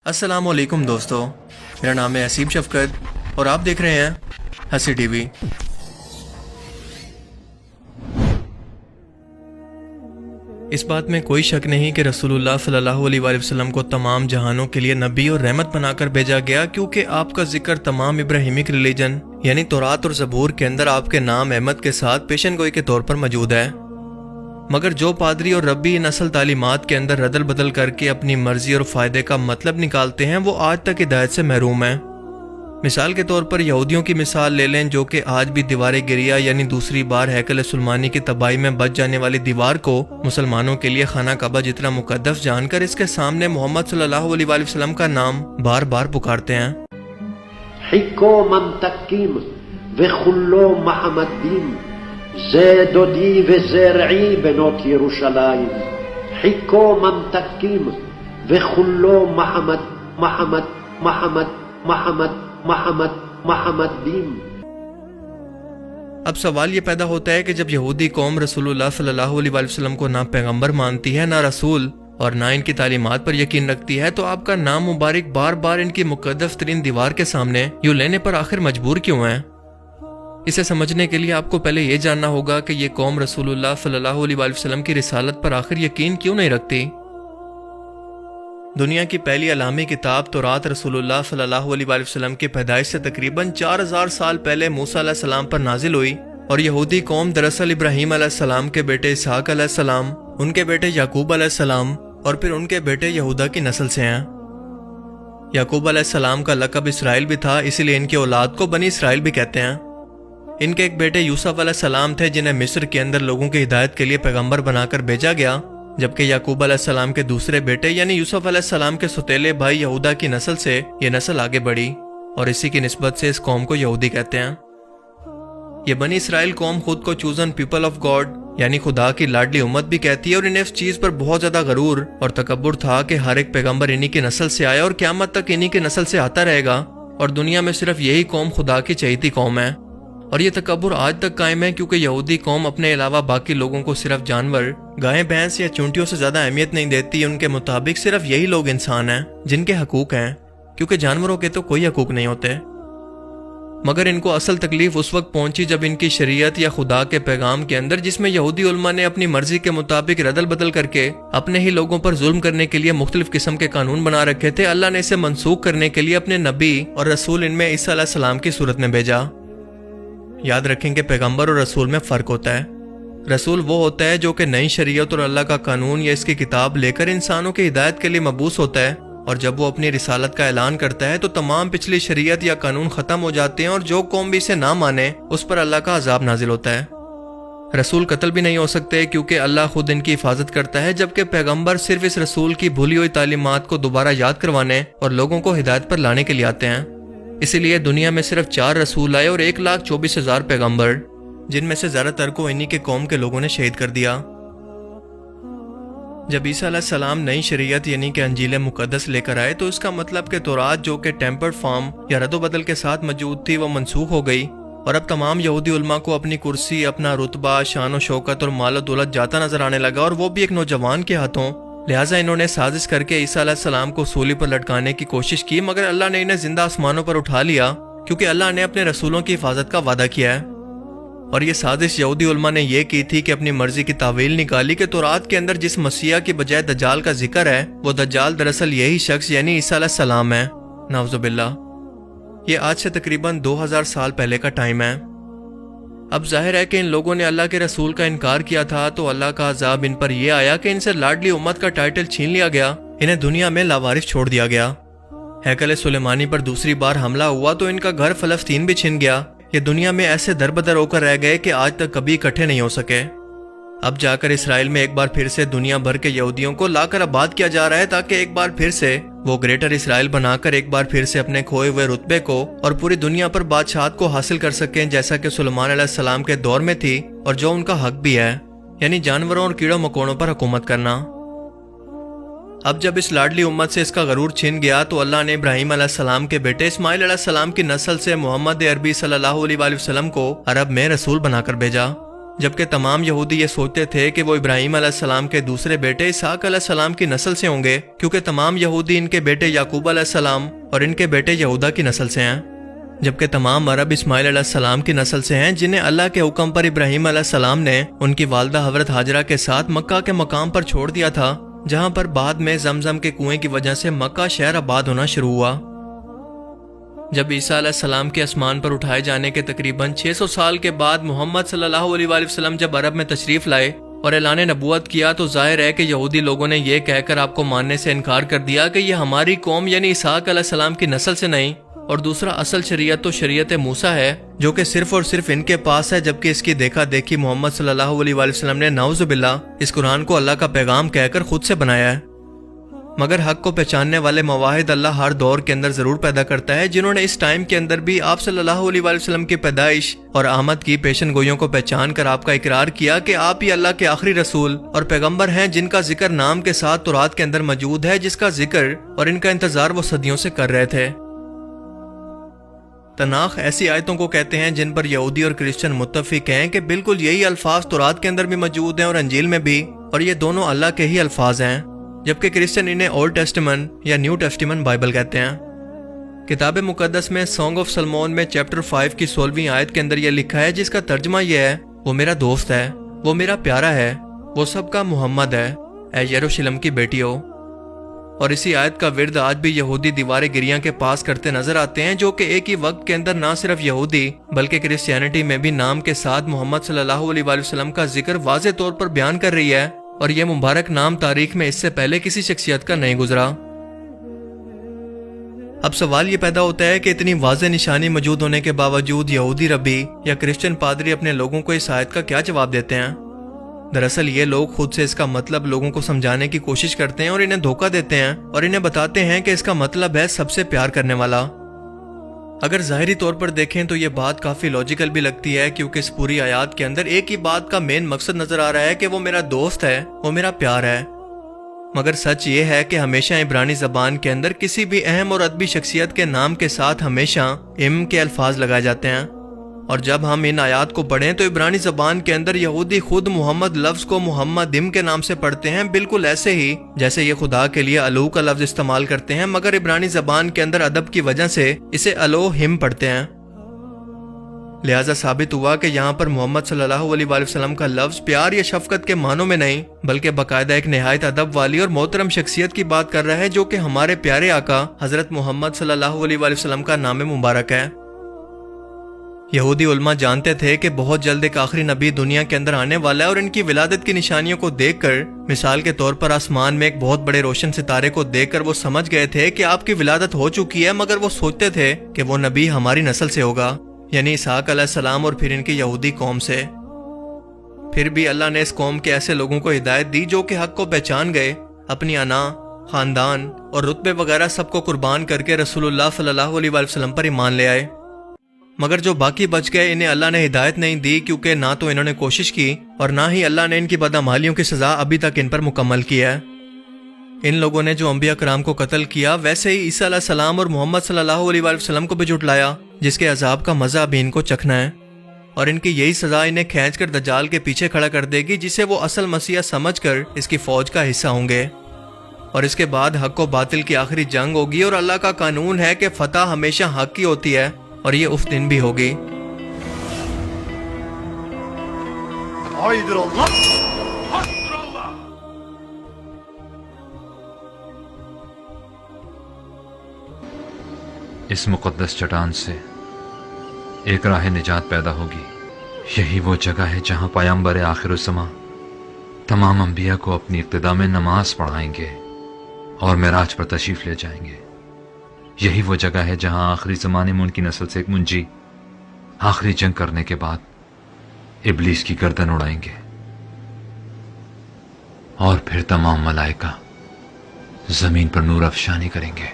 अस्सलाम वालेकुम दोस्तों, मेरा नाम है असीम शफकत और आप देख रहे हैं हंसी टीवी। इस बात में कोई शक नहीं कि रसूलुल्लाह सल्लल्लाहु अलैहि वसल्लम को तमाम जहानों के लिए नबी और रहमत बनाकर भेजा गया, क्योंकि आपका जिक्र तमाम इब्राहिमिक रिलीजन यानी तौरात और ज़बूर के अंदर आपके नाम अहमद के साथ पेशन गोई के तौर पर मौजूद है। मगर जो पादरी और रब्बी इन असल तालीमात के अंदर रदल बदल करके अपनी मर्जी और फ़ायदे का मतलब निकालते हैं, वो आज तक हिदायत से महरूम हैं। मिसाल के तौर पर यहूदियों की मिसाल ले लें, जो कि आज भी दीवार गिरिया यानी दूसरी बार हैकल सुलेमानी की तबाही में बच जाने वाली दीवार को मुसलमानों के लिए खाना काबा जितना मुकद्दस जानकर इसके सामने मोहम्मद सल्लल्लाहु अलैहि वसल्लम का नाम बार बार पुकारते हैं। חיכו ממתקים וחולו מחמדים, זה דודי וזרעי בנות ירושלים. חיכו ממתקים וחולו محمدیم. अब सवाल ये पैदा होता है कि जब यहूदी कौम रसूलुल्लाह सल्लल्लाहु अलैहि वसल्लम को ना पैगंबर मानती है, ना रसूल और ना इनकी तालीमात पर यकीन रखती है, तो आपका नाम मुबारक बार बार इनकी मुकद्दस तरीन दीवार के सामने यूं लेने पर आखिर मजबूर क्यों है? इसे समझने के लिए आपको पहले ये जानना होगा कि ये कौम रसूलुल्लाह सल्लल्लाहु अलैहि वसल्लम की रिसालत पर आखिर यकीन क्यों नहीं रखती। दुनिया की पहली अलामी किताब तौरात रसूलुल्लाह सल्लल्लाहु अलैहि वसल्लम की पैदाइश से तकरीबन 4000 साल पहले मूसा अलैहिस्सलाम पर नाजिल हुई, और यहूदी कौम दरअसल इब्राहीम अलैहिस्सलाम के बेटे इसहाक अलैहिस्सलाम, उनके बेटे याकूब अलैहिस्सलाम और फिर उनके बेटे यहूदा की नस्ल से हैं। याकूब अलैहिस्सलाम का लक़ब इसराइल भी था, इसीलिए इनकी औलाद को बनी इसराइल भी कहते हैं। इनके एक बेटे यूसुफ अलैहिस्सलाम थे, जिन्हें मिस्र के अंदर लोगों की हिदायत के लिए पैगंबर बनाकर भेजा गया, जबकि याकूब अलैहिस्सलाम के दूसरे बेटे यानी यूसुफ अलैहिस्सलाम के सौतेले भाई यहूदा की नस्ल से ये नस्ल आगे बढ़ी, और इसी की निस्बत से इस कौम को यहूदी कहते हैं। ये बनी इसराइल कौम खुद को चूजन पीपल ऑफ गॉड यानी खुदा की लाडली उम्मत भी कहती है, और इन्हें इस चीज पर बहुत ज्यादा गरूर और तकब्बुर था कि हर एक पैगंबर इन्हीं की नस्ल से आया और क़यामत तक इन्हीं की नस्ल से आता रहेगा, और दुनिया में सिर्फ यही कौम खुदा की चहेती कौम है। और ये तकब्बुर आज तक कायम है, क्योंकि यहूदी कौम अपने अलावा बाकी लोगों को सिर्फ जानवर, गायें, भैंस या चूंटियों से ज्यादा अहमियत नहीं देती। उनके मुताबिक सिर्फ यही लोग इंसान हैं जिनके हकूक हैं, क्योंकि जानवरों के तो कोई हकूक नहीं होते। मगर इनको असल तकलीफ उस वक्त पहुंची जब इनकी शरीयत या खुदा के पैगाम के अंदर, जिसमें यहूदी उलमा ने अपनी मर्जी के मुताबिक रदल बदल करके अपने ही लोगों पर जुल्म करने के लिए मुख्तलिफ किस्म के कानून बना रखे थे, अल्लाह ने इसे मनसूख करने के लिए अपने नबी और रसूल इनमें ईसा अलैहिस्सलाम की सूरत में भेजा। याद रखें कि पैगंबर और रसूल में फ़र्क होता है। रसूल वो होता है जो कि नई शरीयत और अल्लाह का कानून या इसकी किताब लेकर इंसानों की हिदायत के लिए मबूस होता है, और जब वो अपनी रिसालत का ऐलान करता है तो तमाम पिछली शरीयत या कानून ख़त्म हो जाते हैं, और जो कौम भी इसे ना माने उस पर अल्लाह का अजाब नाजिल होता है। रसूल कत्ल भी नहीं हो सकते, क्योंकि अल्लाह खुद इनकी हिफाजत करता है, जबकि पैगंबर सिर्फ इस रसूल की भूली हुई तालीमात को दोबारा याद करवाने और लोगों को हिदायत पर लाने के लिए आते हैं। इसीलिए दुनिया में सिर्फ 4 रसूल आए और 1,24,000 पैगंबर, जिनमें से ज़्यादातर को इन्हीं के कौम के लोगों ने शहीद कर दिया। जब ईसा अलैहिस्सलाम नई शरीयत यानी कि अंजील मुकद्दस लेकर आए, तो इसका मतलब कि तौरात जो कि टेम्पर्ड फॉर्म या रद्दो-बदल के साथ मौजूद थी, वो मनसूख हो गई, और अब तमाम यहूदी उलमा को अपनी कुर्सी, अपना रुतबा, शान व शौकत और माल दौलत जाता नजर आने लगा, और वो भी एक नौजवान के हाथों। लिहाजा इन्होंने साजिश करके ईसा अलैहिस्सलाम को सूली पर लटकाने की कोशिश की, मगर अल्लाह ने इन्हें जिंदा आसमानों पर उठा लिया, क्योंकि अल्लाह ने अपने रसूलों की हिफाजत का वादा किया है। और ये साजिश यहूदी उलमा ने यह की थी कि अपनी मर्जी की तावील निकाली कि तौरात के अंदर जिस मसीहा की बजाय दज्जाल का जिक्र है, वो दज्जाल दरअसल यही शख्स यानी ईसा अलैहिस्सलाम है। नाउज़ुबिल्लाह। ये आज से तकरीबन 2000 साल पहले का टाइम है। अब जाहिर है कि इन लोगों ने अल्लाह के रसूल का इनकार किया था, तो अल्लाह का अजाब इन पर यह आया कि इनसे लाडली उम्मत का टाइटल छीन लिया गया, इन्हें दुनिया में लावारिस छोड़ दिया गया। हैकल सुलेमानी पर दूसरी बार हमला हुआ तो इनका घर फलस्तीन भी छिन गया। ये दुनिया में ऐसे दरबदर होकर रह गए कि आज तक कभी इकट्ठे नहीं हो सके। अब जाकर इसराइल में एक बार फिर से दुनिया भर के यहूदियों को लाकर आबाद किया जा रहा है, ताकि एक बार फिर से वो ग्रेटर इसराइल बनाकर एक बार फिर से अपने खोए हुए रुतबे को और पूरी दुनिया पर बादशाहत को हासिल कर सकें, जैसा कि सुलेमान अलैहिस्सलाम के दौर में थी, और जो उनका हक भी है, यानी जानवरों और कीड़ों मकोड़ों पर हुकूमत करना। अब जब इस लाडली उम्मत से इसका गरूर छिन गया, तो अल्लाह ने इब्राहीम अलैहिस्सलाम के बेटे इस्माइल अलैहिस्सलाम की नस्ल से मोहम्मद अरबी सल्लल्लाहु अलैहि वसल्लम को अरब में रसूल बनाकर भेजा। جبکہ تمام یہودی یہ سوچتے تھے کہ وہ ابراہیم علیہ السلام کے دوسرے بیٹے اسحاق علیہ السلام کی نسل سے ہوں گے، کیونکہ تمام یہودی ان کے بیٹے یعقوب علیہ السلام اور ان کے بیٹے یہودا کی نسل سے ہیں، جبکہ تمام عرب اسماعیل علیہ السلام کی نسل سے ہیں، جنہیں اللہ کے حکم پر ابراہیم علیہ السلام نے ان کی والدہ حضرت ہاجرہ کے ساتھ مکہ کے مقام پر چھوڑ دیا تھا، جہاں پر بعد میں زمزم کے کنویں کی وجہ سے مکہ شہر آباد ہونا شروع ہوا۔ جب عیسیٰ علیہ السلام کے آسمان پر اٹھائے جانے کے تقریباً 600 سال کے بعد محمد صلی اللہ علیہ وآلہ وسلم جب عرب میں تشریف لائے اور اعلان نبوت کیا، تو ظاہر ہے کہ یہودی لوگوں نے یہ کہہ کر آپ کو ماننے سے انکار کر دیا کہ یہ ہماری قوم یعنی اسحاق علیہ السلام کی نسل سے نہیں، اور دوسرا اصل شریعت تو شریعت موسیٰ ہے جو کہ صرف اور صرف ان کے پاس ہے، جبکہ اس کی دیکھا دیکھی محمد صلی اللہ علیہ وآلہ وسلم نے نعوذ باللہ اس قرآن کو اللہ کا پیغام کہہ کر خود سے بنایا ہے۔ مگر حق کو پہچاننے والے مواحد اللہ ہر دور کے اندر ضرور پیدا کرتا ہے، جنہوں نے اس ٹائم کے اندر بھی آپ صلی اللہ علیہ وآلہ وسلم کی پیدائش اور آمد کی پیشن گوئیوں کو پہچان کر آپ کا اقرار کیا کہ آپ ہی اللہ کے آخری رسول اور پیغمبر ہیں، جن کا ذکر نام کے ساتھ تورات کے اندر موجود ہے، جس کا ذکر اور ان کا انتظار وہ صدیوں سے کر رہے تھے۔ تناخ ایسی آیتوں کو کہتے ہیں جن پر یہودی اور کرسچن متفق ہیں کہ بالکل یہی الفاظ تورات کے اندر بھی موجود ہیں اور انجیل میں بھی، اور یہ دونوں اللہ کے ہی الفاظ ہیں، جبکہ کرسچن انہیں اولڈ ٹیسٹمنٹ یا نیو ٹیسٹمنٹ بائبل کہتے ہیں۔ کتاب مقدس میں سانگ آف سلمون میں چیپٹر 5 کی 16ویں آیت کے اندر یہ لکھا ہے، جس کا ترجمہ یہ ہے، وہ میرا دوست ہے، وہ میرا پیارا ہے، وہ سب کا محمد ہے، اے یروشلم کی بیٹیوں۔ اور اسی آیت کا ورد آج بھی یہودی دیوار گریاں کے پاس کرتے نظر آتے ہیں، جو کہ ایک ہی وقت کے اندر نہ صرف یہودی بلکہ کرسچینٹی میں بھی نام کے ساتھ محمد صلی اللہ علیہ وآلہ وسلم کا ذکر واضح طور پر بیان کر رہی ہے، اور یہ مبارک نام تاریخ میں اس سے پہلے کسی شخصیت کا نہیں گزرا۔ اب سوال یہ پیدا ہوتا ہے کہ اتنی واضح نشانی موجود ہونے کے باوجود یہودی ربی یا کرسچن پادری اپنے لوگوں کو اس آیت کا کیا جواب دیتے ہیں؟ دراصل یہ لوگ خود سے اس کا مطلب لوگوں کو سمجھانے کی کوشش کرتے ہیں اور انہیں دھوکہ دیتے ہیں، اور انہیں بتاتے ہیں کہ اس کا مطلب ہے سب سے پیار کرنے والا۔ اگر ظاہری طور پر دیکھیں تو یہ بات کافی لاجیکل بھی لگتی ہے، کیونکہ اس پوری آیات کے اندر ایک ہی بات کا مین مقصد نظر آ رہا ہے کہ وہ میرا دوست ہے، وہ میرا پیار ہے۔ مگر سچ یہ ہے کہ ہمیشہ عبرانی زبان کے اندر کسی بھی اہم اور ادبی شخصیت کے نام کے ساتھ ہمیشہ ام کے الفاظ لگائے جاتے ہیں، اور جب ہم ان آیات کو پڑھیں تو عبرانی زبان کے اندر یہودی خود محمد لفظ کو محمد ام کے نام سے پڑھتے ہیں، بالکل ایسے ہی جیسے یہ خدا کے لیے الو کا لفظ استعمال کرتے ہیں، مگر عبرانی زبان کے اندر ادب کی وجہ سے اسے الو ہم پڑھتے ہیں۔ لہذا ثابت ہوا کہ یہاں پر محمد صلی اللہ علیہ وآلہ وسلم کا لفظ پیار یا شفقت کے معنوں میں نہیں، بلکہ باقاعدہ ایک نہایت ادب والی اور محترم شخصیت کی بات کر رہا ہے، جو کہ ہمارے پیارے آقا حضرت محمد صلی اللہ علیہ وآلہ وسلم کا نام مبارک ہے۔ یہودی علماء جانتے تھے کہ بہت جلد ایک آخری نبی دنیا کے اندر آنے والا ہے، اور ان کی ولادت کی نشانیوں کو دیکھ کر، مثال کے طور پر آسمان میں ایک بہت بڑے روشن ستارے کو دیکھ کر وہ سمجھ گئے تھے کہ آپ کی ولادت ہو چکی ہے، مگر وہ سوچتے تھے کہ وہ نبی ہماری نسل سے ہوگا، یعنی اسحاق علیہ السلام اور پھر ان کی یہودی قوم سے۔ پھر بھی اللہ نے اس قوم کے ایسے لوگوں کو ہدایت دی جو کہ حق کو پہچان گئے، اپنی انا، خاندان اور رتبے وغیرہ سب کو قربان کر کے رسول اللہ صلی اللہ علیہ وآلہ وسلم پر ایمان لے آئے۔ مگر جو باقی بچ گئے انہیں اللہ نے ہدایت نہیں دی، کیونکہ نہ تو انہوں نے کوشش کی اور نہ ہی اللہ نے ان کی بدعمالیوں کی سزا ابھی تک ان پر مکمل کی ہے۔ ان لوگوں نے جو انبیاء کرام کو قتل کیا، ویسے ہی عیسیٰ علیہ السلام اور محمد صلی اللہ علیہ وآلہ وسلم کو بھی جھٹلایا، جس کے عذاب کا مزہ ابھی ان کو چکھنا ہے، اور ان کی یہی سزا انہیں کھینچ کر دجال کے پیچھے کھڑا کر دے گی، جسے وہ اصل مسیح سمجھ کر اس کی فوج کا حصہ ہوں گے، اور اس کے بعد حق و باطل کی آخری جنگ ہوگی، اور اللہ کا قانون ہے کہ فتح ہمیشہ حق کی ہوتی ہے، اور یہ اس دن بھی ہوگی۔ اس مقدس چٹان سے ایک راہ نجات پیدا ہوگی، یہی وہ جگہ ہے جہاں پیامبر آخر الزماں تمام انبیاء کو اپنی ابتدا میں نماز پڑھائیں گے اور معراج پر تشریف لے جائیں گے۔ یہی وہ جگہ ہے جہاں آخری زمانے میں ان کی نسل سے ایک منجی آخری جنگ کرنے کے بعد ابلیس کی گردن اڑائیں گے، اور پھر تمام ملائکہ زمین پر نور افشانی کریں گے۔